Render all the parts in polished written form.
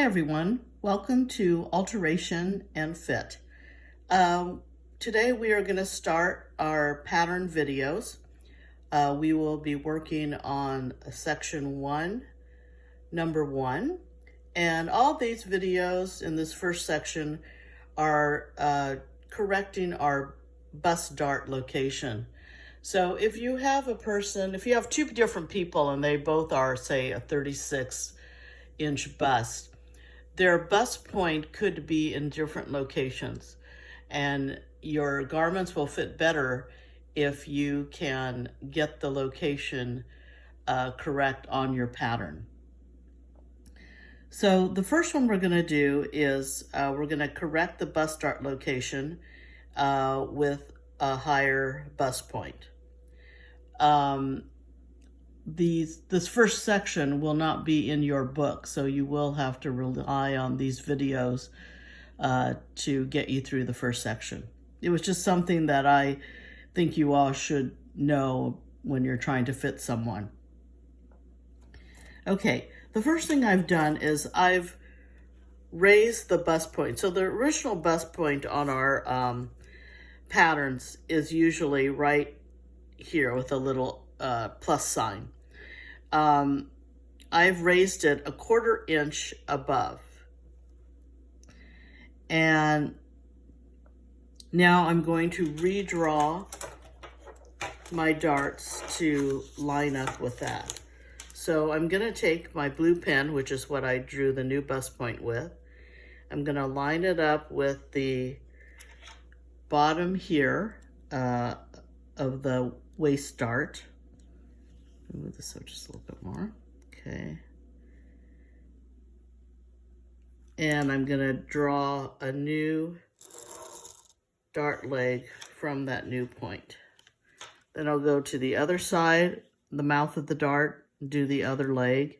everyone, welcome to Alteration and Fit. Today we are going to start our pattern videos. We will be working on section 1, number 1, and all these videos in this first section are correcting our bust dart location. So if you have a person, if you have two different people and they both are, say, a 36-inch bust, their bust point could be in different locations, and your garments will fit better if you can get the location correct on your pattern. So the first one we're going to do is we're going to correct the bust dart location with a higher bust point. This first section will not be in your book, so you will have to rely on these videos to get you through the first section. It was just something that I think you all should know when you're trying to fit someone. Okay, the first thing I've done is I've raised the bust point. So the original bust point on our patterns is usually right here with a little plus sign. I've raised it 1/4 inch above. And now I'm going to redraw my darts to line up with that. So I'm going to take my blue pen, which is what I drew the new bust point with. I'm going to line it up with the bottom here of the waist dart. Move this up just a little bit more. Okay. And I'm going to draw a new dart leg from that new point. Then I'll go to the other side, the mouth of the dart, do the other leg.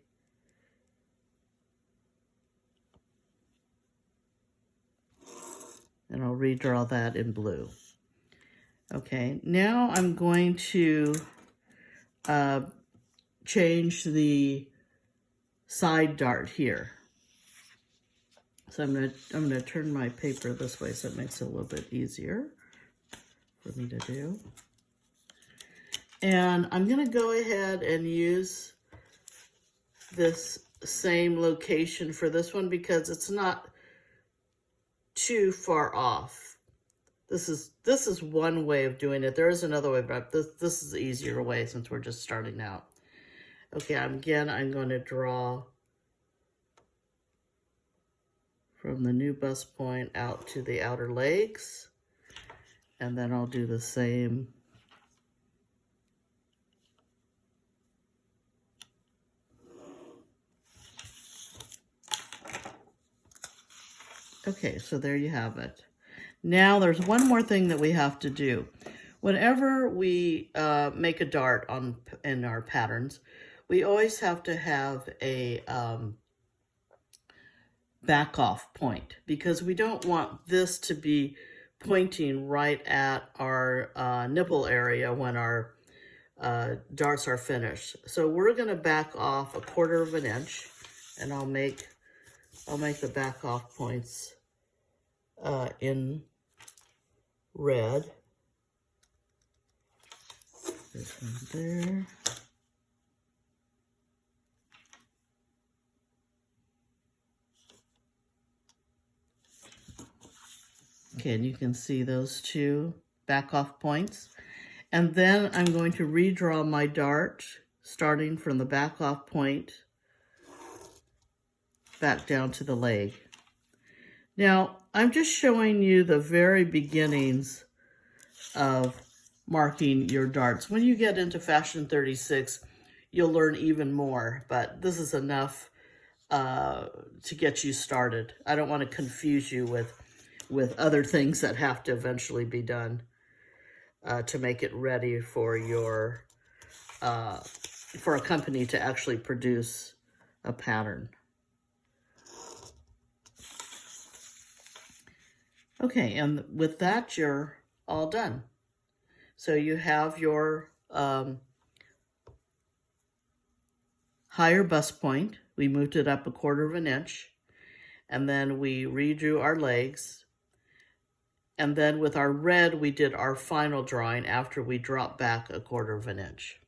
And I'll redraw that in blue. Okay, now I'm going to change the side dart here. So I'm gonna turn my paper this way so it makes it a little bit easier for me to do. And I'm gonna go ahead and use this same location for this one because it's not too far off. This is one way of doing it. There is another way, but this is the easier way since we're just starting out. Okay, I'm going to draw from the new bust point out to the outer legs, and then I'll do the same Okay, so there you have it. Now there's one more thing that we have to do. Whenever we make a dart in our patterns, we always have to have a back off point because we don't want this to be pointing right at our nipple area when our darts are finished. So we're going to back off 1/4 inch, and I'll make the back off points in red. There's one there. Okay, and you can see those two back off points. And then I'm going to redraw my dart starting from the back off point back down to the leg. Now, I'm just showing you the very beginnings of marking your darts. When you get into Fashion 36, you'll learn even more, but this is enough to get you started. I don't want to confuse you with other things that have to eventually be done to make it ready for your for a company to actually produce a pattern. Okay, and with that, you're all done. So you have your higher bust point. We moved it up 1/4 inch. and then we redrew our legs. And then with our red, we did our final drawing after we dropped back 1/4 of an inch.